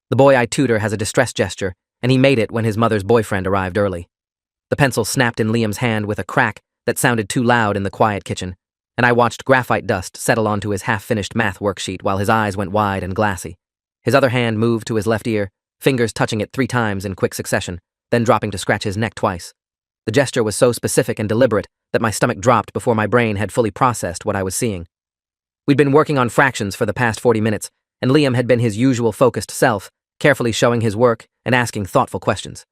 The boy I tutor has a distress gesture, and he made it when his mother's boyfriend arrived early. The pencil snapped in Liam's hand with a crack that sounded too loud in the quiet kitchen, and I watched graphite dust settle onto his half-finished math worksheet while his eyes went wide and glassy. His other hand moved to his left ear, fingers touching it 3 times in quick succession, then dropping to scratch his neck twice. The gesture was so specific and deliberate that my stomach dropped before my brain had fully processed what I was seeing. We'd been working on fractions for the past 40 minutes, and Liam had been his usual focused self, carefully showing his work and asking thoughtful questions.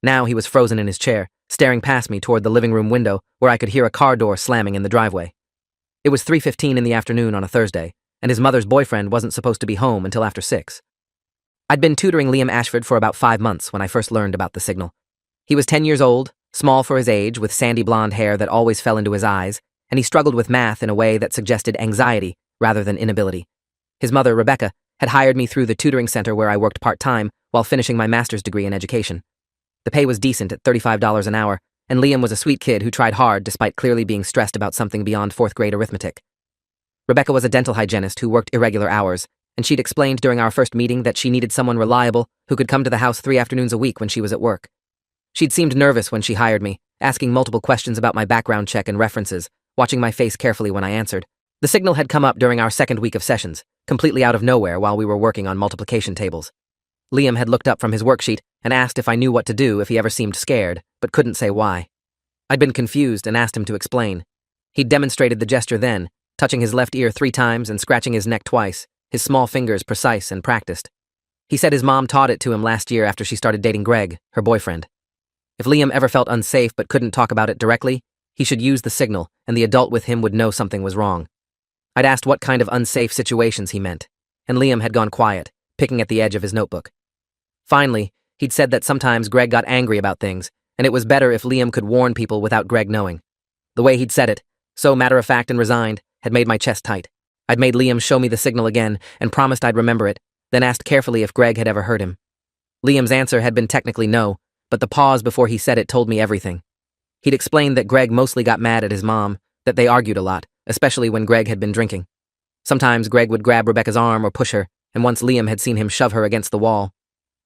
Now he was frozen in his chair, staring past me toward the living room window where I could hear a car door slamming in the driveway. It was 3:15 in the afternoon on a Thursday, and his mother's boyfriend wasn't supposed to be home until after 6. I'd been tutoring Liam Ashford for about 5 months when I first learned about the signal. He was 10 years old, small for his age, with sandy blonde hair that always fell into his eyes, and he struggled with math in a way that suggested anxiety rather than inability. His mother, Rebecca, had hired me through the tutoring center where I worked part-time while finishing my master's degree in education. The pay was decent at $35 an hour, and Liam was a sweet kid who tried hard despite clearly being stressed about something beyond 4th grade arithmetic. Rebecca was a dental hygienist who worked irregular hours, and she'd explained during our first meeting that she needed someone reliable who could come to the house 3 afternoons a week when she was at work. She'd seemed nervous when she hired me, asking multiple questions about my background check and references, watching my face carefully when I answered. The signal had come up during our second week of sessions, completely out of nowhere while we were working on multiplication tables. Liam had looked up from his worksheet and asked if I knew what to do if he ever seemed scared, but couldn't say why. I'd been confused and asked him to explain. He'd demonstrated the gesture then, touching his left ear 3 times and scratching his neck twice, his small fingers precise and practiced. He said his mom taught it to him last year after she started dating Greg, her boyfriend. If Liam ever felt unsafe but couldn't talk about it directly, he should use the signal, and the adult with him would know something was wrong. I'd asked what kind of unsafe situations he meant, and Liam had gone quiet, picking at the edge of his notebook. Finally, he'd said that sometimes Greg got angry about things, and it was better if Liam could warn people without Greg knowing. The way he'd said it, so matter-of-fact and resigned, had made my chest tight. I'd made Liam show me the signal again and promised I'd remember it, then asked carefully if Greg had ever heard him. Liam's answer had been technically no, but the pause before he said it told me everything. He'd explained that Greg mostly got mad at his mom, that they argued a lot, especially when Greg had been drinking. Sometimes Greg would grab Rebecca's arm or push her, and once Liam had seen him shove her against the wall.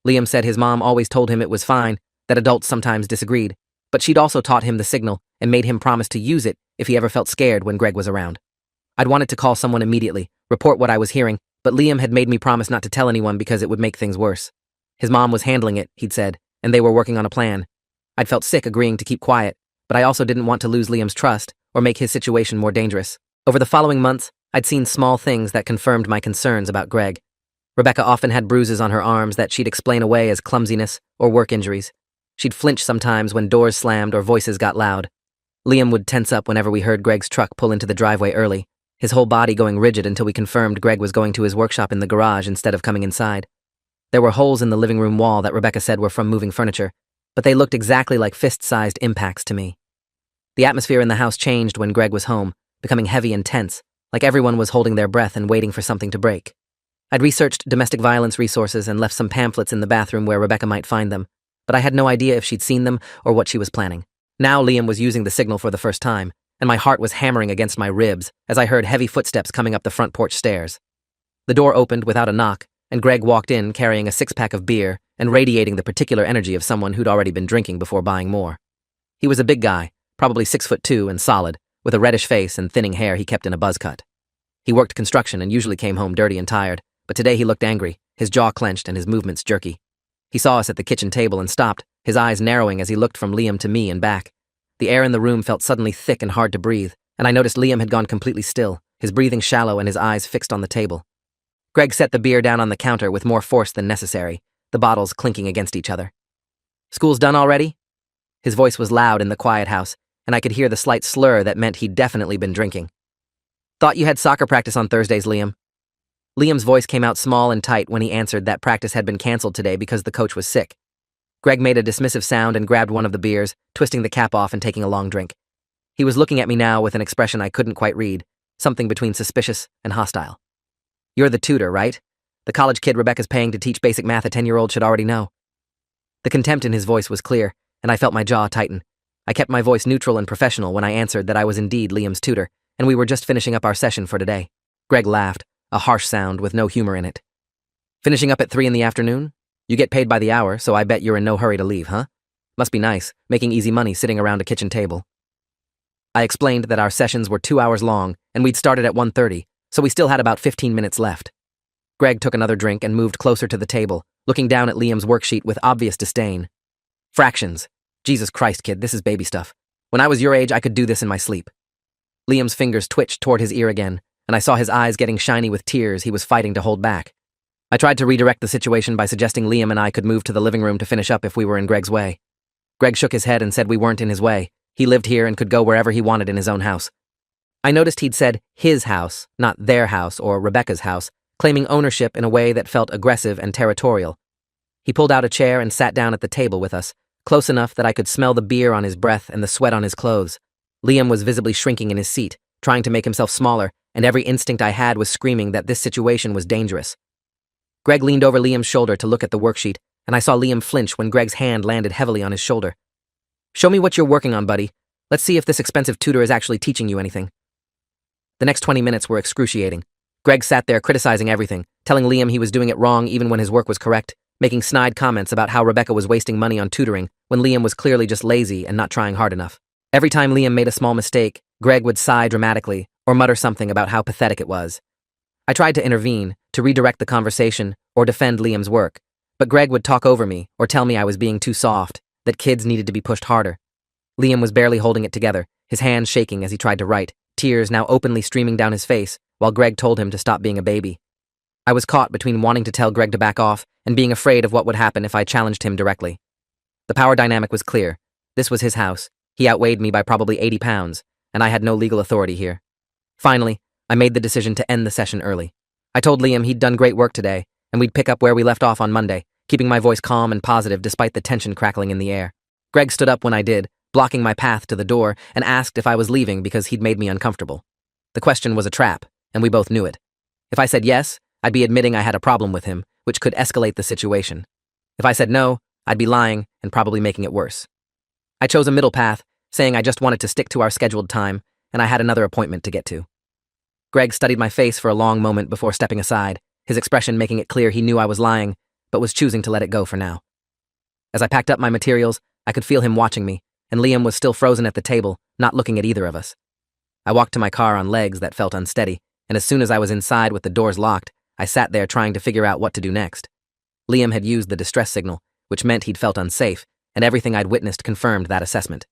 Liam said his mom always told him it was fine, that adults sometimes disagreed, but she'd also taught him the signal and made him promise to use it if he ever felt scared when Greg was around. I'd wanted to call someone immediately, report what I was hearing, but Liam had made me promise not to tell anyone because it would make things worse. His mom was handling it, he'd said, and they were working on a plan. I'd felt sick agreeing to keep quiet, but I also didn't want to lose Liam's trust or make his situation more dangerous. Over the following months, I'd seen small things that confirmed my concerns about Greg. Rebecca often had bruises on her arms that she'd explain away as clumsiness or work injuries. She'd flinch sometimes when doors slammed or voices got loud. Liam would tense up whenever we heard Greg's truck pull into the driveway early, his whole body going rigid until we confirmed Greg was going to his workshop in the garage instead of coming inside. There were holes in the living room wall that Rebecca said were from moving furniture, but they looked exactly like fist-sized impacts to me. The atmosphere in the house changed when Greg was home, becoming heavy and tense, like everyone was holding their breath and waiting for something to break. I'd researched domestic violence resources and left some pamphlets in the bathroom where Rebecca might find them, but I had no idea if she'd seen them or what she was planning. Now Liam was using the signal for the first time, and my heart was hammering against my ribs as I heard heavy footsteps coming up the front porch stairs. The door opened without a knock, and Greg walked in carrying a 6-pack of beer and radiating the particular energy of someone who'd already been drinking before buying more. He was a big guy, probably 6'2" and solid, with a reddish face and thinning hair he kept in a buzz cut. He worked construction and usually came home dirty and tired, but today he looked angry, his jaw clenched and his movements jerky. He saw us at the kitchen table and stopped, his eyes narrowing as he looked from Liam to me and back. The air in the room felt suddenly thick and hard to breathe, and I noticed Liam had gone completely still, his breathing shallow and his eyes fixed on the table. Greg set the beer down on the counter with more force than necessary, the bottles clinking against each other. "School's done already?" His voice was loud in the quiet house, and I could hear the slight slur that meant he'd definitely been drinking. "Thought you had soccer practice on Thursdays, Liam." Liam's voice came out small and tight when he answered that practice had been canceled today because the coach was sick. Greg made a dismissive sound and grabbed one of the beers, twisting the cap off and taking a long drink. He was looking at me now with an expression I couldn't quite read, something between suspicious and hostile. "You're the tutor, right? The college kid Rebecca's paying to teach basic math a 10-year-old should already know." The contempt in his voice was clear, and I felt my jaw tighten. I kept my voice neutral and professional when I answered that I was indeed Liam's tutor, and we were just finishing up our session for today. Greg laughed, a harsh sound with no humor in it. Finishing up at 3 in the afternoon? You get paid by the hour, so I bet you're in no hurry to leave, huh? Must be nice, making easy money sitting around a kitchen table. I explained that our sessions were 2 hours long, and we'd started at 1:30, so we still had about 15 minutes left. Greg took another drink and moved closer to the table, looking down at Liam's worksheet with obvious disdain. Fractions. Jesus Christ, kid, this is baby stuff. When I was your age, I could do this in my sleep. Liam's fingers twitched toward his ear again, and I saw his eyes getting shiny with tears he was fighting to hold back. I tried to redirect the situation by suggesting Liam and I could move to the living room to finish up if we were in Greg's way. Greg shook his head and said we weren't in his way. He lived here and could go wherever he wanted in his own house. I noticed he'd said his house, not their house or Rebecca's house, claiming ownership in a way that felt aggressive and territorial. He pulled out a chair and sat down at the table with us, close enough that I could smell the beer on his breath and the sweat on his clothes. Liam was visibly shrinking in his seat, trying to make himself smaller, and every instinct I had was screaming that this situation was dangerous. Greg leaned over Liam's shoulder to look at the worksheet, and I saw Liam flinch when Greg's hand landed heavily on his shoulder. Show me what you're working on, buddy. Let's see if this expensive tutor is actually teaching you anything. The next 20 minutes were excruciating. Greg sat there criticizing everything, telling Liam he was doing it wrong even when his work was correct, making snide comments about how Rebecca was wasting money on tutoring when Liam was clearly just lazy and not trying hard enough. Every time Liam made a small mistake, Greg would sigh dramatically or mutter something about how pathetic it was. I tried to intervene, to redirect the conversation, or defend Liam's work, but Greg would talk over me or tell me I was being too soft, that kids needed to be pushed harder. Liam was barely holding it together, his hands shaking as he tried to write, tears now openly streaming down his face, while Greg told him to stop being a baby. I was caught between wanting to tell Greg to back off and being afraid of what would happen if I challenged him directly. The power dynamic was clear. This was his house. He outweighed me by probably 80 pounds, and I had no legal authority here. Finally, I made the decision to end the session early. I told Liam he'd done great work today, and we'd pick up where we left off on Monday, keeping my voice calm and positive despite the tension crackling in the air. Greg stood up when I did, blocking my path to the door, and asked if I was leaving because he'd made me uncomfortable. The question was a trap, and we both knew it. If I said yes, I'd be admitting I had a problem with him, which could escalate the situation. If I said no, I'd be lying and probably making it worse. I chose a middle path, saying I just wanted to stick to our scheduled time, and I had another appointment to get to. Greg studied my face for a long moment before stepping aside, his expression making it clear he knew I was lying, but was choosing to let it go for now. As I packed up my materials, I could feel him watching me, and Liam was still frozen at the table, not looking at either of us. I walked to my car on legs that felt unsteady, and as soon as I was inside with the doors locked, I sat there trying to figure out what to do next. Liam had used the distress signal, which meant he'd felt unsafe, and everything I'd witnessed confirmed that assessment.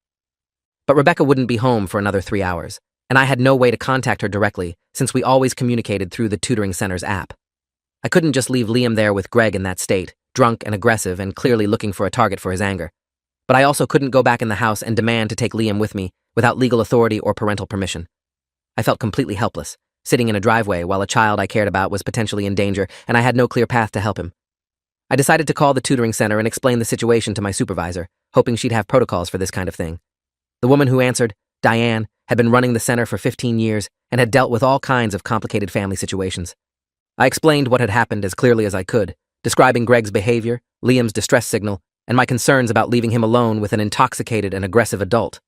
But Rebecca wouldn't be home for another 3 hours, and I had no way to contact her directly since we always communicated through the tutoring center's app. I couldn't just leave Liam there with Greg in that state, drunk and aggressive and clearly looking for a target for his anger. But I also couldn't go back in the house and demand to take Liam with me without legal authority or parental permission. I felt completely helpless, sitting in a driveway while a child I cared about was potentially in danger and I had no clear path to help him. I decided to call the tutoring center and explain the situation to my supervisor, hoping she'd have protocols for this kind of thing. The woman who answered, Diane, had been running the center for 15 years and had dealt with all kinds of complicated family situations. I explained what had happened as clearly as I could, describing Greg's behavior, Liam's distress signal, and my concerns about leaving him alone with an intoxicated and aggressive adult.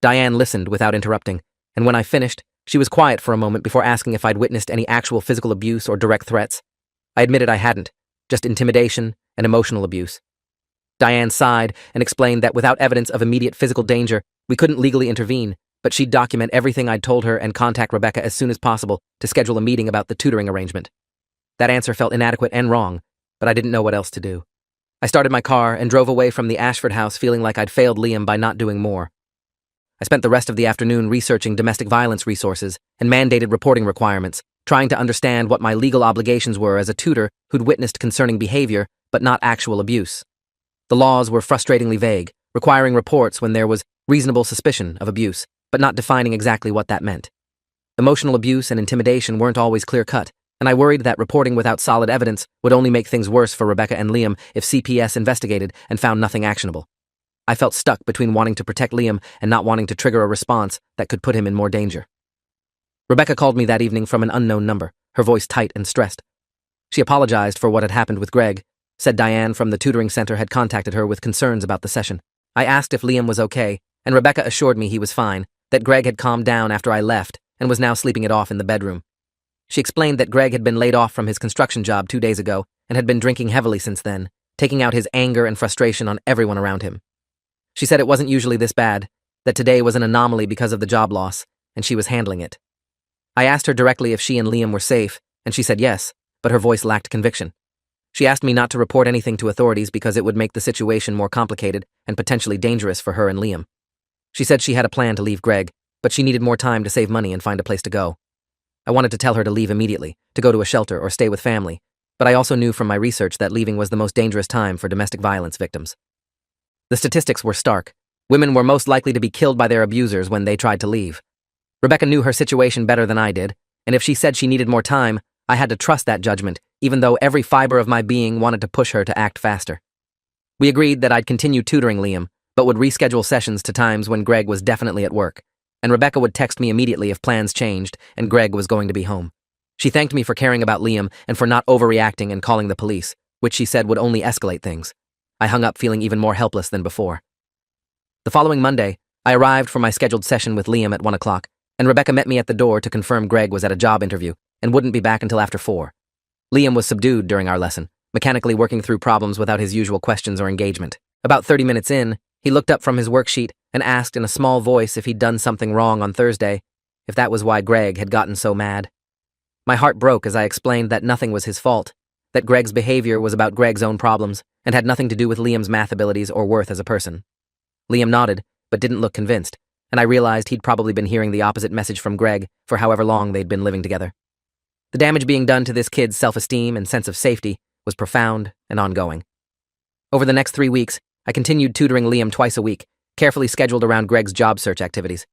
Diane listened without interrupting, and when I finished, she was quiet for a moment before asking if I'd witnessed any actual physical abuse or direct threats. I admitted I hadn't, just intimidation and emotional abuse. Diane sighed and explained that without evidence of immediate physical danger, we couldn't legally intervene, but she'd document everything I'd told her and contact Rebecca as soon as possible to schedule a meeting about the tutoring arrangement. That answer felt inadequate and wrong, but I didn't know what else to do. I started my car and drove away from the Ashford house feeling like I'd failed Liam by not doing more. I spent the rest of the afternoon researching domestic violence resources and mandated reporting requirements, trying to understand what my legal obligations were as a tutor who'd witnessed concerning behavior, but not actual abuse. The laws were frustratingly vague, requiring reports when there was reasonable suspicion of abuse, but not defining exactly what that meant. Emotional abuse and intimidation weren't always clear-cut, and I worried that reporting without solid evidence would only make things worse for Rebecca and Liam if CPS investigated and found nothing actionable. I felt stuck between wanting to protect Liam and not wanting to trigger a response that could put him in more danger. Rebecca called me that evening from an unknown number, her voice tight and stressed. She apologized for what had happened with Greg, said Diane from the tutoring center had contacted her with concerns about the session. I asked if Liam was okay, and Rebecca assured me he was fine, that Greg had calmed down after I left and was now sleeping it off in the bedroom. She explained that Greg had been laid off from his construction job 2 days ago and had been drinking heavily since then, taking out his anger and frustration on everyone around him. She said it wasn't usually this bad, that today was an anomaly because of the job loss, and she was handling it. I asked her directly if she and Liam were safe, and she said yes, but her voice lacked conviction. She asked me not to report anything to authorities because it would make the situation more complicated and potentially dangerous for her and Liam. She said she had a plan to leave Greg, but she needed more time to save money and find a place to go. I wanted to tell her to leave immediately, to go to a shelter or stay with family, but I also knew from my research that leaving was the most dangerous time for domestic violence victims. The statistics were stark. Women were most likely to be killed by their abusers when they tried to leave. Rebecca knew her situation better than I did, and if she said she needed more time, I had to trust that judgment, even though every fiber of my being wanted to push her to act faster. We agreed that I'd continue tutoring Liam, but would reschedule sessions to times when Greg was definitely at work, and Rebecca would text me immediately if plans changed and Greg was going to be home. She thanked me for caring about Liam and for not overreacting and calling the police, which she said would only escalate things. I hung up feeling even more helpless than before. The following Monday, I arrived for my scheduled session with Liam at 1 o'clock, and Rebecca met me at the door to confirm Greg was at a job interview and wouldn't be back until after 4. Liam was subdued during our lesson, mechanically working through problems without his usual questions or engagement. About 30 minutes in, he looked up from his worksheet and asked in a small voice if he'd done something wrong on Thursday, if that was why Greg had gotten so mad. My heart broke as I explained that nothing was his fault, that Greg's behavior was about Greg's own problems and had nothing to do with Liam's math abilities or worth as a person. Liam nodded, but didn't look convinced, and I realized he'd probably been hearing the opposite message from Greg for however long they'd been living together. The damage being done to this kid's self-esteem and sense of safety was profound and ongoing. Over the next 3 weeks, I continued tutoring Liam twice a week, carefully scheduled around Greg's job search activities.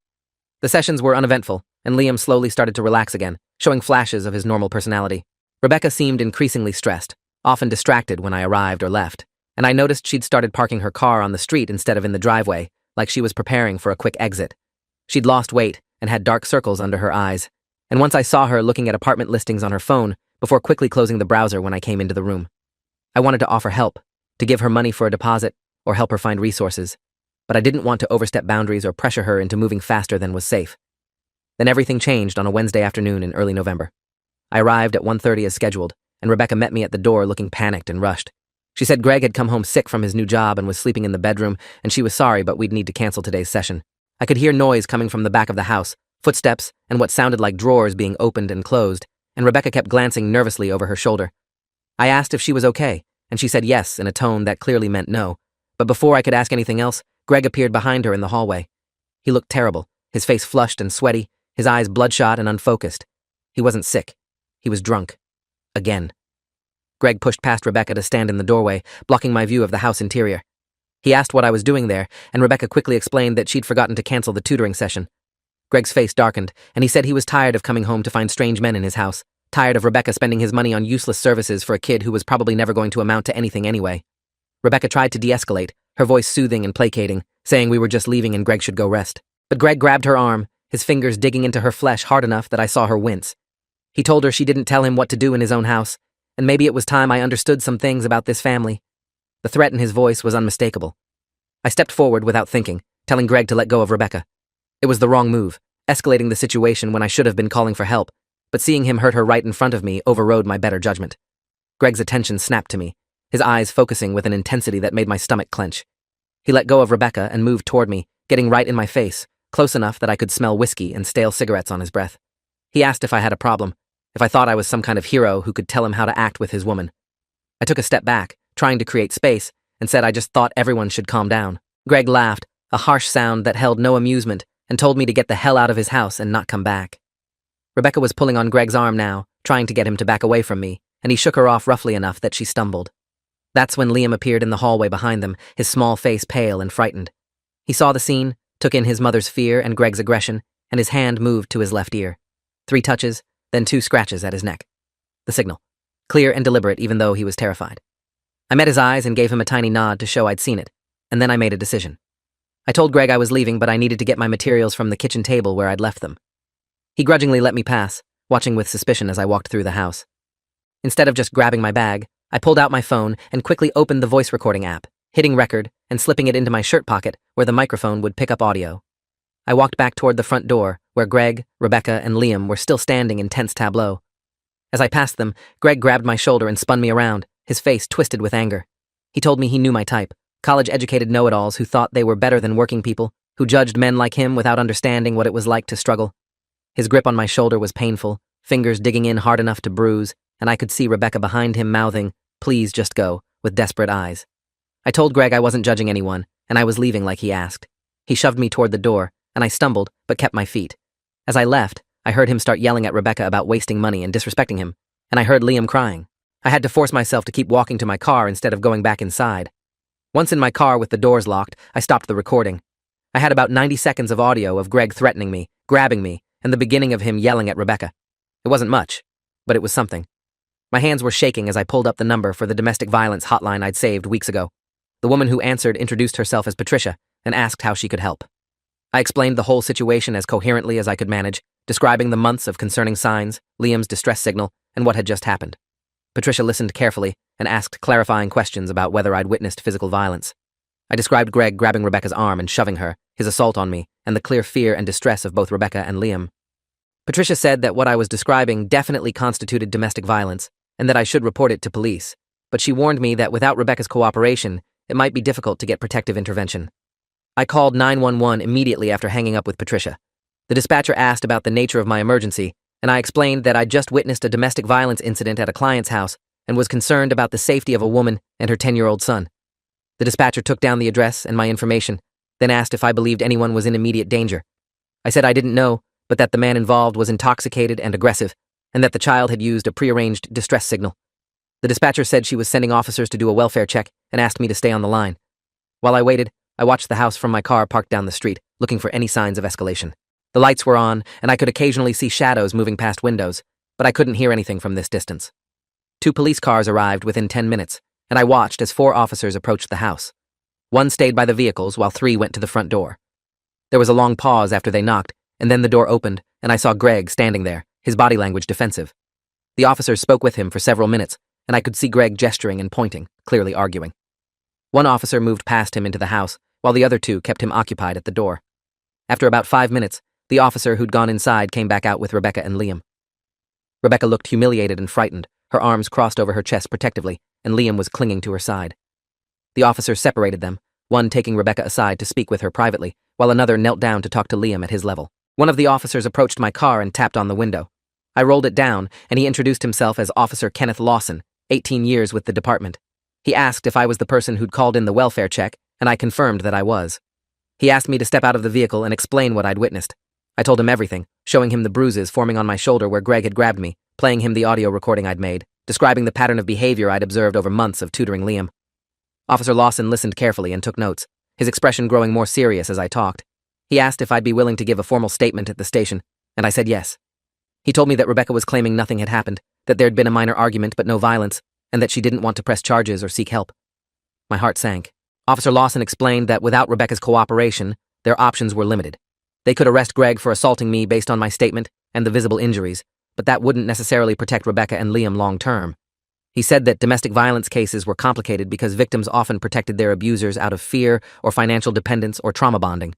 The sessions were uneventful, and Liam slowly started to relax again, showing flashes of his normal personality. Rebecca seemed increasingly stressed, often distracted when I arrived or left, and I noticed she'd started parking her car on the street instead of in the driveway, like she was preparing for a quick exit. She'd lost weight and had dark circles under her eyes, and once I saw her looking at apartment listings on her phone before quickly closing the browser when I came into the room. I wanted to offer help, to give her money for a deposit or help her find resources, but I didn't want to overstep boundaries or pressure her into moving faster than was safe. Then everything changed on a Wednesday afternoon in early November. I arrived at 1:30 as scheduled, and Rebecca met me at the door looking panicked and rushed. She said Greg had come home sick from his new job and was sleeping in the bedroom, and she was sorry, but we'd need to cancel today's session. I could hear noise coming from the back of the house, footsteps, and what sounded like drawers being opened and closed, and Rebecca kept glancing nervously over her shoulder. I asked if she was okay, and she said yes in a tone that clearly meant no, but before I could ask anything else, Greg appeared behind her in the hallway. He looked terrible, his face flushed and sweaty, his eyes bloodshot and unfocused. He wasn't sick. He was drunk. Again. Greg pushed past Rebecca to stand in the doorway, blocking my view of the house interior. He asked what I was doing there, and Rebecca quickly explained that she'd forgotten to cancel the tutoring session. Greg's face darkened, and he said he was tired of coming home to find strange men in his house, tired of Rebecca spending his money on useless services for a kid who was probably never going to amount to anything anyway. Rebecca tried to de-escalate, her voice soothing and placating, saying we were just leaving and Greg should go rest. But Greg grabbed her arm, his fingers digging into her flesh hard enough that I saw her wince. He told her she didn't tell him what to do in his own house, and maybe it was time I understood some things about this family. The threat in his voice was unmistakable. I stepped forward without thinking, telling Greg to let go of Rebecca. It was the wrong move, escalating the situation when I should have been calling for help, but seeing him hurt her right in front of me overrode my better judgment. Greg's attention snapped to me, his eyes focusing with an intensity that made my stomach clench. He let go of Rebecca and moved toward me, getting right in my face, close enough that I could smell whiskey and stale cigarettes on his breath. He asked if I had a problem, if I thought I was some kind of hero who could tell him how to act with his woman. I took a step back, trying to create space, and said I just thought everyone should calm down. Greg laughed, a harsh sound that held no amusement, and told me to get the hell out of his house and not come back. Rebecca was pulling on Greg's arm now, trying to get him to back away from me, and he shook her off roughly enough that she stumbled. That's when Liam appeared in the hallway behind them, his small face pale and frightened. He saw the scene, took in his mother's fear and Greg's aggression, and his hand moved to his left ear. 3 touches, then 2 scratches at his neck. The signal. Clear and deliberate even though he was terrified. I met his eyes and gave him a tiny nod to show I'd seen it, and then I made a decision. I told Greg I was leaving, but I needed to get my materials from the kitchen table where I'd left them. He grudgingly let me pass, watching with suspicion as I walked through the house. Instead of just grabbing my bag, I pulled out my phone and quickly opened the voice recording app, hitting record and slipping it into my shirt pocket where the microphone would pick up audio. I walked back toward the front door, where Greg, Rebecca, and Liam were still standing in tense tableau. As I passed them, Greg grabbed my shoulder and spun me around, his face twisted with anger. He told me he knew my type, college-educated know-it-alls who thought they were better than working people, who judged men like him without understanding what it was like to struggle. His grip on my shoulder was painful, fingers digging in hard enough to bruise, and I could see Rebecca behind him mouthing, "Please just go," with desperate eyes. I told Greg I wasn't judging anyone, and I was leaving like he asked. He shoved me toward the door, and I stumbled, but kept my feet. As I left, I heard him start yelling at Rebecca about wasting money and disrespecting him, and I heard Liam crying. I had to force myself to keep walking to my car instead of going back inside. Once in my car with the doors locked, I stopped the recording. I had about 90 seconds of audio of Greg threatening me, grabbing me, and the beginning of him yelling at Rebecca. It wasn't much, but it was something. My hands were shaking as I pulled up the number for the domestic violence hotline I'd saved weeks ago. The woman who answered introduced herself as Patricia and asked how she could help. I explained the whole situation as coherently as I could manage, describing the months of concerning signs, Liam's distress signal, and what had just happened. Patricia listened carefully and asked clarifying questions about whether I'd witnessed physical violence. I described Greg grabbing Rebecca's arm and shoving her, his assault on me, and the clear fear and distress of both Rebecca and Liam. Patricia said that what I was describing definitely constituted domestic violence, and that I should report it to police, but she warned me that without Rebecca's cooperation, it might be difficult to get protective intervention. I called 911 immediately after hanging up with Patricia. The dispatcher asked about the nature of my emergency, and I explained that I'd just witnessed a domestic violence incident at a client's house and was concerned about the safety of a woman and her 10-year-old son. The dispatcher took down the address and my information, then asked if I believed anyone was in immediate danger. I said I didn't know, but that the man involved was intoxicated and aggressive, and that the child had used a prearranged distress signal. The dispatcher said she was sending officers to do a welfare check and asked me to stay on the line. While I waited, I watched the house from my car parked down the street, looking for any signs of escalation. The lights were on, and I could occasionally see shadows moving past windows, but I couldn't hear anything from this distance. 2 police cars arrived within 10 minutes, and I watched as 4 officers approached the house. 1 stayed by the vehicles while 3 went to the front door. There was a long pause after they knocked, and then the door opened, and I saw Greg standing there, his body language defensive. The officers spoke with him for several minutes, and I could see Greg gesturing and pointing, clearly arguing. 1 officer moved past him into the house, while the other 2 kept him occupied at the door. After about 5 minutes, the officer who'd gone inside came back out with Rebecca and Liam. Rebecca looked humiliated and frightened, her arms crossed over her chest protectively, and Liam was clinging to her side. The officers separated them, one taking Rebecca aside to speak with her privately, while another knelt down to talk to Liam at his level. One of the officers approached my car and tapped on the window. I rolled it down, and he introduced himself as Officer Kenneth Lawson, 18 years with the department. He asked if I was the person who'd called in the welfare check, and I confirmed that I was. He asked me to step out of the vehicle and explain what I'd witnessed. I told him everything, showing him the bruises forming on my shoulder where Greg had grabbed me, playing him the audio recording I'd made, describing the pattern of behavior I'd observed over months of tutoring Liam. Officer Lawson listened carefully and took notes, his expression growing more serious as I talked. He asked if I'd be willing to give a formal statement at the station, and I said yes. He told me that Rebecca was claiming nothing had happened, that there'd been a minor argument but no violence, and that she didn't want to press charges or seek help. My heart sank. Officer Lawson explained that without Rebecca's cooperation, their options were limited. They could arrest Greg for assaulting me based on my statement and the visible injuries, but that wouldn't necessarily protect Rebecca and Liam long-term. He said that domestic violence cases were complicated because victims often protected their abusers out of fear or financial dependence or trauma bonding.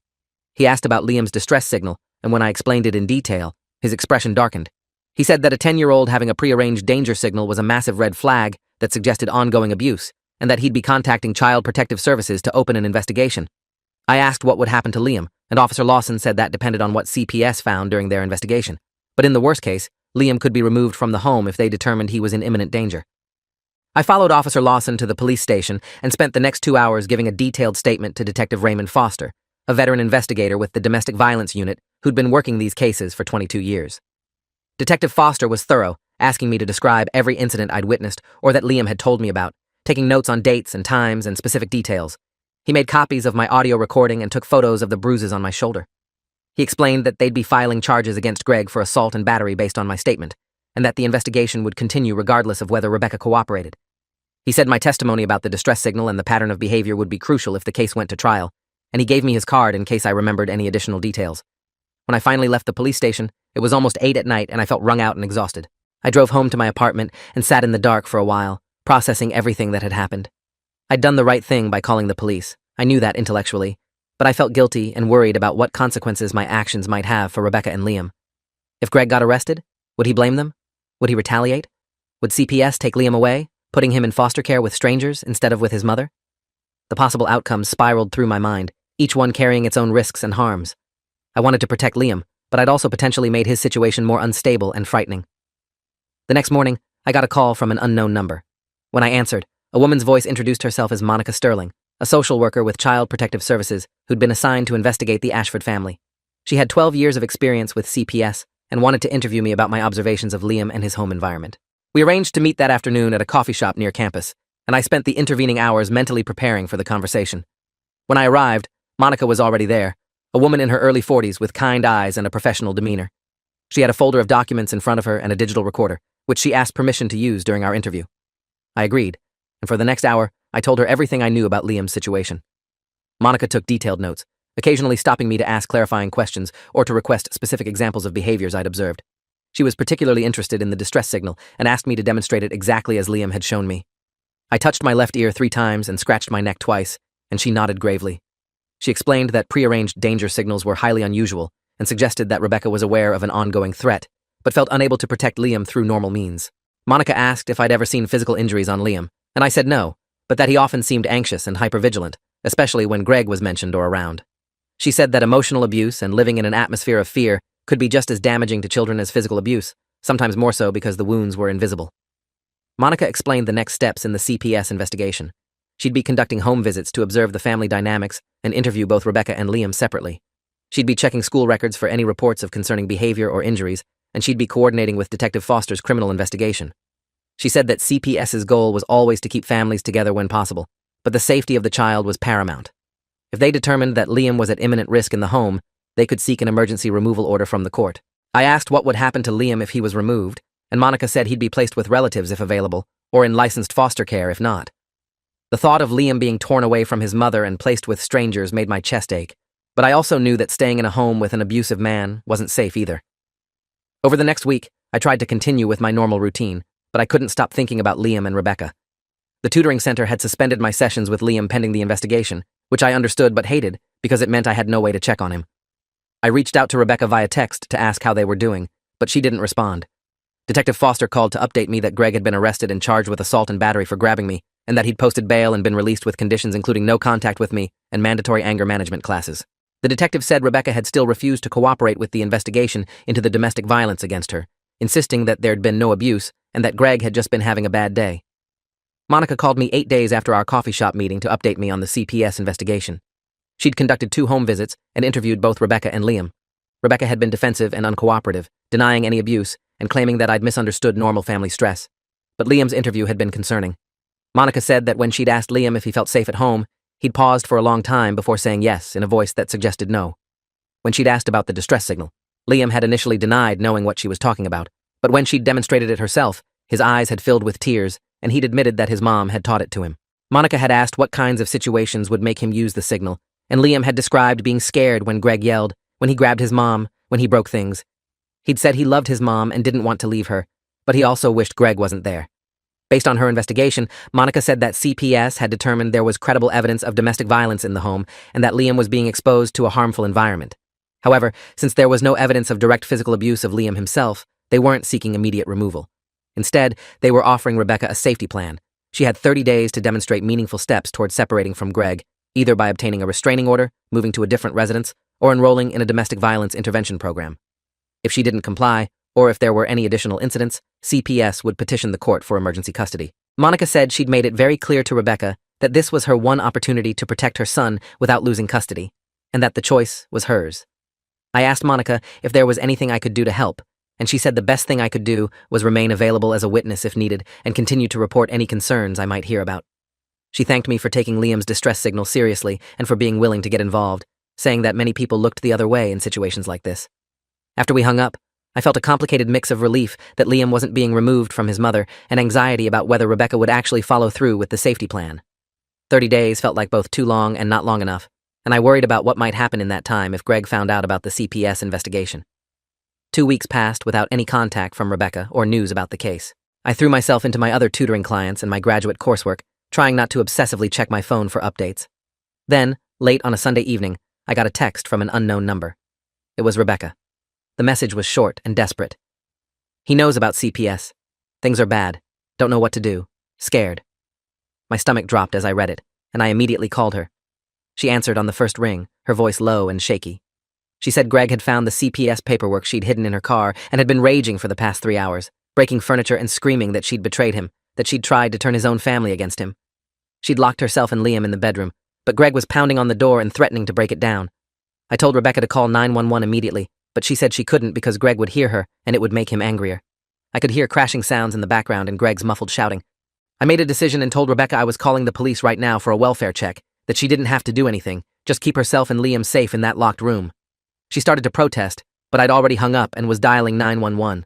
He asked about Liam's distress signal, and when I explained it in detail, his expression darkened. He said that a 10-year-old having a prearranged danger signal was a massive red flag that suggested ongoing abuse, and that he'd be contacting Child Protective Services to open an investigation. I asked what would happen to Liam, and Officer Lawson said that depended on what CPS found during their investigation. But in the worst case, Liam could be removed from the home if they determined he was in imminent danger. I followed Officer Lawson to the police station and spent the next 2 hours giving a detailed statement to Detective Raymond Foster, a veteran investigator with the Domestic Violence Unit who'd been working these cases for 22 years. Detective Foster was thorough, asking me to describe every incident I'd witnessed or that Liam had told me about, taking notes on dates and times and specific details. He made copies of my audio recording and took photos of the bruises on my shoulder. He explained that they'd be filing charges against Greg for assault and battery based on my statement, and that the investigation would continue regardless of whether Rebecca cooperated. He said my testimony about the distress signal and the pattern of behavior would be crucial if the case went to trial, and he gave me his card in case I remembered any additional details. When I finally left the police station, it was almost 8 at night and I felt wrung out and exhausted. I drove home to my apartment and sat in the dark for a while, processing everything that had happened. I'd done the right thing by calling the police. I knew that intellectually, but I felt guilty and worried about what consequences my actions might have for Rebecca and Liam. If Greg got arrested, would he blame them? Would he retaliate? Would CPS take Liam away, putting him in foster care with strangers instead of with his mother? The possible outcomes spiraled through my mind, each one carrying its own risks and harms. I wanted to protect Liam, but I'd also potentially made his situation more unstable and frightening. The next morning, I got a call from an unknown number. When I answered, a woman's voice introduced herself as Monica Sterling, a social worker with Child Protective Services who'd been assigned to investigate the Ashford family. She had 12 years of experience with CPS and wanted to interview me about my observations of Liam and his home environment. We arranged to meet that afternoon at a coffee shop near campus, and I spent the intervening hours mentally preparing for the conversation. When I arrived, Monica was already there, a woman in her early 40s with kind eyes and a professional demeanor. She had a folder of documents in front of her and a digital recorder, which she asked permission to use during our interview. I agreed, and for the next hour, I told her everything I knew about Liam's situation. Monica took detailed notes, occasionally stopping me to ask clarifying questions or to request specific examples of behaviors I'd observed. She was particularly interested in the distress signal and asked me to demonstrate it exactly as Liam had shown me. I touched my left ear 3 times and scratched my neck twice, and she nodded gravely. She explained that prearranged danger signals were highly unusual and suggested that Rebecca was aware of an ongoing threat, but felt unable to protect Liam through normal means. Monica asked if I'd ever seen physical injuries on Liam, and I said no, but that he often seemed anxious and hypervigilant, especially when Greg was mentioned or around. She said that emotional abuse and living in an atmosphere of fear could be just as damaging to children as physical abuse, sometimes more so because the wounds were invisible. Monica explained the next steps in the CPS investigation. She'd be conducting home visits to observe the family dynamics and interview both Rebecca and Liam separately. She'd be checking school records for any reports of concerning behavior or injuries, and she'd be coordinating with Detective Foster's criminal investigation. She said that CPS's goal was always to keep families together when possible, but the safety of the child was paramount. If they determined that Liam was at imminent risk in the home, they could seek an emergency removal order from the court. I asked what would happen to Liam if he was removed, and Monica said he'd be placed with relatives if available, or in licensed foster care if not. The thought of Liam being torn away from his mother and placed with strangers made my chest ache, but I also knew that staying in a home with an abusive man wasn't safe either. Over the next week, I tried to continue with my normal routine, but I couldn't stop thinking about Liam and Rebecca. The tutoring center had suspended my sessions with Liam pending the investigation, which I understood but hated because it meant I had no way to check on him. I reached out to Rebecca via text to ask how they were doing, but she didn't respond. Detective Foster called to update me that Greg had been arrested and charged with assault and battery for grabbing me, and that he'd posted bail and been released with conditions including no contact with me and mandatory anger management classes. The detective said Rebecca had still refused to cooperate with the investigation into the domestic violence against her, insisting that there'd been no abuse and that Greg had just been having a bad day. Monica called me 8 days after our coffee shop meeting to update me on the CPS investigation. She'd conducted 2 home visits and interviewed both Rebecca and Liam. Rebecca had been defensive and uncooperative, denying any abuse and claiming that I'd misunderstood normal family stress. But Liam's interview had been concerning. Monica said that when she'd asked Liam if he felt safe at home, he'd paused for a long time before saying yes in a voice that suggested no. When she'd asked about the distress signal, Liam had initially denied knowing what she was talking about, but when she'd demonstrated it herself, his eyes had filled with tears, and he'd admitted that his mom had taught it to him. Monica had asked what kinds of situations would make him use the signal, and Liam had described being scared when Greg yelled, when he grabbed his mom, when he broke things. He'd said he loved his mom and didn't want to leave her, but he also wished Greg wasn't there. Based on her investigation, Monica said that CPS had determined there was credible evidence of domestic violence in the home and that Liam was being exposed to a harmful environment. However, since there was no evidence of direct physical abuse of Liam himself, they weren't seeking immediate removal. Instead, they were offering Rebecca a safety plan. She had 30 days to demonstrate meaningful steps toward separating from Greg, either by obtaining a restraining order, moving to a different residence, or enrolling in a domestic violence intervention program. If she didn't comply, or if there were any additional incidents, CPS would petition the court for emergency custody. Monica said she'd made it very clear to Rebecca that this was her one opportunity to protect her son without losing custody, and that the choice was hers. I asked Monica if there was anything I could do to help, and she said the best thing I could do was remain available as a witness if needed and continue to report any concerns I might hear about. She thanked me for taking Liam's distress signal seriously and for being willing to get involved, saying that many people looked the other way in situations like this. After we hung up, I felt a complicated mix of relief that Liam wasn't being removed from his mother and anxiety about whether Rebecca would actually follow through with the safety plan. 30 days felt like both too long and not long enough, and I worried about what might happen in that time if Greg found out about the CPS investigation. 2 weeks passed without any contact from Rebecca or news about the case. I threw myself into my other tutoring clients and my graduate coursework, trying not to obsessively check my phone for updates. Then, late on a Sunday evening, I got a text from an unknown number. It was Rebecca. The message was short and desperate. "He knows about CPS. Things are bad. Don't know what to do. scared. My stomach dropped as I read it, and I immediately called her. She answered on the first ring, her voice low and shaky. She said Greg had found the CPS paperwork she'd hidden in her car and had been raging for the past 3 hours, breaking furniture and screaming that she'd betrayed him, that she'd tried to turn his own family against him. She'd locked herself and Liam in the bedroom, but Greg was pounding on the door and threatening to break it down. I told Rebecca to call 911 immediately, but she said she couldn't because Greg would hear her and it would make him angrier. I could hear crashing sounds in the background and Greg's muffled shouting. I made a decision and told Rebecca I was calling the police right now for a welfare check, that she didn't have to do anything, just keep herself and Liam safe in that locked room. She started to protest, but I'd already hung up and was dialing 911.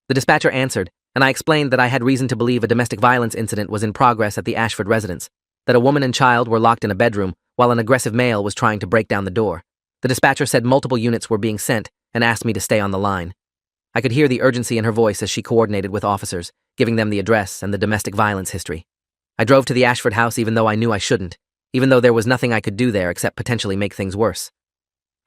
The dispatcher answered, and I explained that I had reason to believe a domestic violence incident was in progress at the Ashford residence, that a woman and child were locked in a bedroom while an aggressive male was trying to break down the door. The dispatcher said multiple units were being sent and asked me to stay on the line. I could hear the urgency in her voice as she coordinated with officers, giving them the address and the domestic violence history. I drove to the Ashford house even though I knew I shouldn't, even though there was nothing I could do there except potentially make things worse.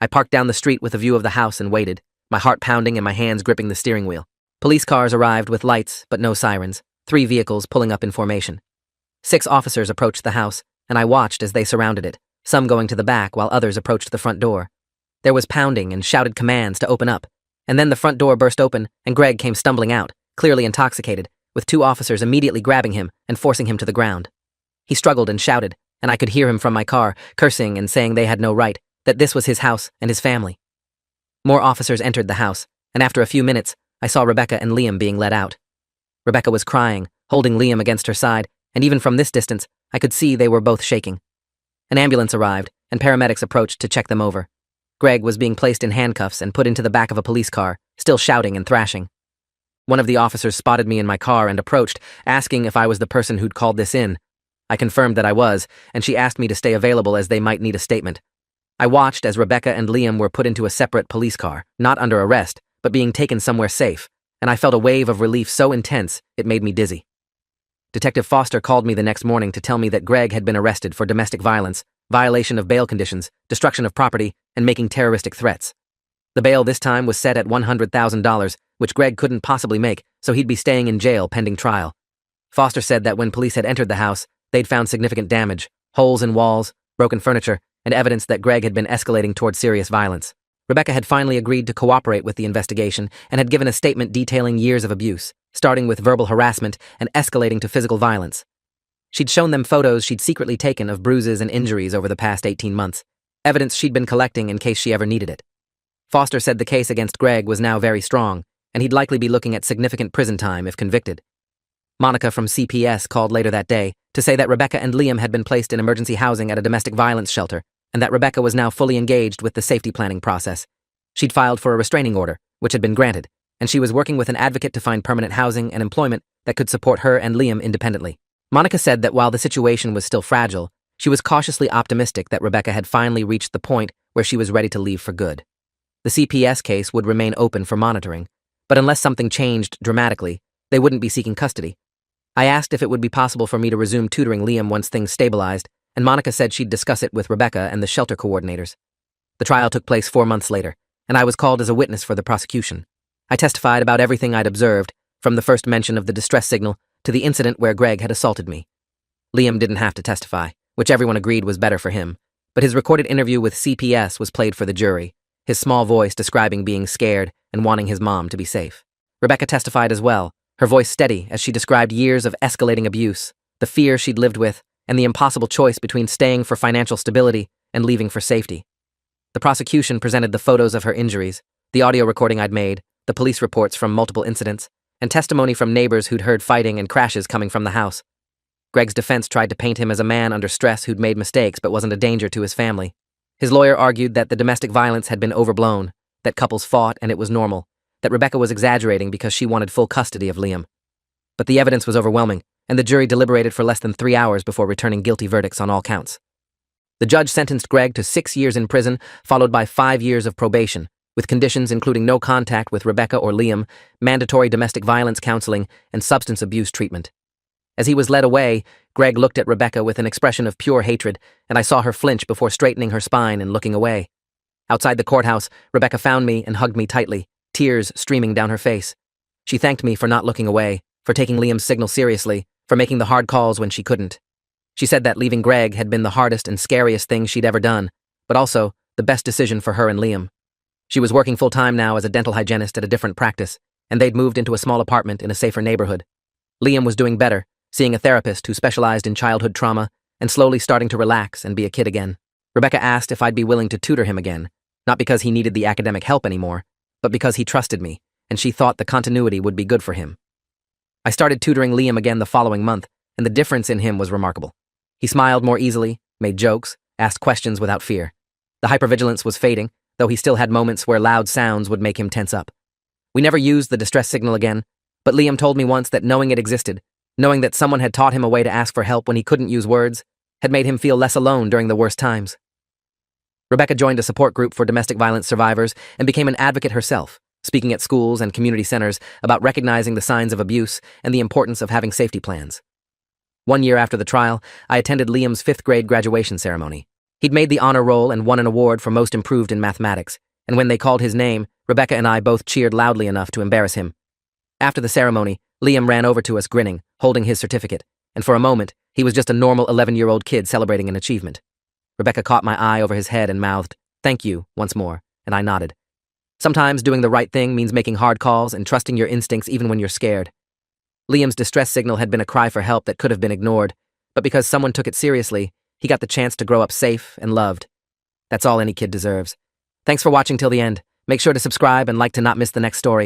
I parked down the street with a view of the house and waited, my heart pounding and my hands gripping the steering wheel. Police cars arrived with lights but no sirens, 3 vehicles pulling up in formation. 6 officers approached the house, and I watched as they surrounded it, some going to the back while others approached the front door. There was pounding and shouted commands to open up, and then the front door burst open and Greg came stumbling out, clearly intoxicated, with 2 officers immediately grabbing him and forcing him to the ground. He struggled and shouted, and I could hear him from my car, cursing and saying they had no right, that this was his house and his family. More officers entered the house, and after a few minutes, I saw Rebecca and Liam being led out. Rebecca was crying, holding Liam against her side, and even from this distance, I could see they were both shaking. An ambulance arrived, and paramedics approached to check them over. Greg was being placed in handcuffs and put into the back of a police car, still shouting and thrashing. One of the officers spotted me in my car and approached, asking if I was the person who'd called this in. I confirmed that I was, and she asked me to stay available as they might need a statement. I watched as Rebecca and Liam were put into a separate police car, not under arrest, but being taken somewhere safe, and I felt a wave of relief so intense it made me dizzy. Detective Foster called me the next morning to tell me that Greg had been arrested for domestic violence, violation of bail conditions, destruction of property, and making terroristic threats. The bail this time was set at $100,000, which Greg couldn't possibly make, so he'd be staying in jail pending trial. Foster said that when police had entered the house, they'd found significant damage, holes in walls, broken furniture, and evidence that Greg had been escalating toward serious violence. Rebecca had finally agreed to cooperate with the investigation and had given a statement detailing years of abuse, starting with verbal harassment and escalating to physical violence. She'd shown them photos she'd secretly taken of bruises and injuries over the past 18 months, evidence she'd been collecting in case she ever needed it. Foster said the case against Greg was now very strong, and he'd likely be looking at significant prison time if convicted. Monica from CPS called later that day to say that Rebecca and Liam had been placed in emergency housing at a domestic violence shelter, and that Rebecca was now fully engaged with the safety planning process. She'd filed for a restraining order, which had been granted, and she was working with an advocate to find permanent housing and employment that could support her and Liam independently. Monica said that while the situation was still fragile, she was cautiously optimistic that Rebecca had finally reached the point where she was ready to leave for good. The CPS case would remain open for monitoring, but unless something changed dramatically, they wouldn't be seeking custody. I asked if it would be possible for me to resume tutoring Liam once things stabilized, and Monica said she'd discuss it with Rebecca and the shelter coordinators. The trial took place 4 months later, and I was called as a witness for the prosecution. I testified about everything I'd observed, from the first mention of the distress signal to the incident where Greg had assaulted me. Liam didn't have to testify, which everyone agreed was better for him, but his recorded interview with CPS was played for the jury, his small voice describing being scared and wanting his mom to be safe. Rebecca testified as well, her voice steady as she described years of escalating abuse, the fear she'd lived with, and the impossible choice between staying for financial stability and leaving for safety. The prosecution presented the photos of her injuries, the audio recording I'd made, the police reports from multiple incidents, and testimony from neighbors who'd heard fighting and crashes coming from the house. Greg's defense tried to paint him as a man under stress who'd made mistakes but wasn't a danger to his family. His lawyer argued that the domestic violence had been overblown, that couples fought and it was normal, that Rebecca was exaggerating because she wanted full custody of Liam. But the evidence was overwhelming, and the jury deliberated for less than 3 hours before returning guilty verdicts on all counts. The judge sentenced Greg to 6 years in prison, followed by 5 years of probation, with conditions including no contact with Rebecca or Liam, mandatory domestic violence counseling, and substance abuse treatment. As he was led away, Greg looked at Rebecca with an expression of pure hatred, and I saw her flinch before straightening her spine and looking away. Outside the courthouse, Rebecca found me and hugged me tightly, tears streaming down her face. She thanked me for not looking away, for taking Liam's signal seriously, for making the hard calls when she couldn't. She said that leaving Greg had been the hardest and scariest thing she'd ever done, but also the best decision for her and Liam. She was working full-time now as a dental hygienist at a different practice, and they'd moved into a small apartment in a safer neighborhood. Liam was doing better, seeing a therapist who specialized in childhood trauma and slowly starting to relax and be a kid again. Rebecca asked if I'd be willing to tutor him again, not because he needed the academic help anymore, but because he trusted me, and she thought the continuity would be good for him. I started tutoring Liam again the following month, and the difference in him was remarkable. He smiled more easily, made jokes, asked questions without fear. The hypervigilance was fading, though he still had moments where loud sounds would make him tense up. We never used the distress signal again, but Liam told me once that knowing it existed, knowing that someone had taught him a way to ask for help when he couldn't use words, had made him feel less alone during the worst times. Rebecca joined a support group for domestic violence survivors and became an advocate herself, speaking at schools and community centers about recognizing the signs of abuse and the importance of having safety plans. 1 year after the trial, I attended Liam's 5th grade graduation ceremony. He'd made the honor roll and won an award for most improved in mathematics, and when they called his name, Rebecca and I both cheered loudly enough to embarrass him. After the ceremony, Liam ran over to us grinning, holding his certificate, and for a moment, he was just a normal 11-year-old kid celebrating an achievement. Rebecca caught my eye over his head and mouthed, "Thank you," once more, and I nodded. Sometimes doing the right thing means making hard calls and trusting your instincts even when you're scared. Liam's distress signal had been a cry for help that could have been ignored, but because someone took it seriously, he got the chance to grow up safe and loved. That's all any kid deserves. Thanks for watching till the end. Make sure to subscribe and like to not miss the next story.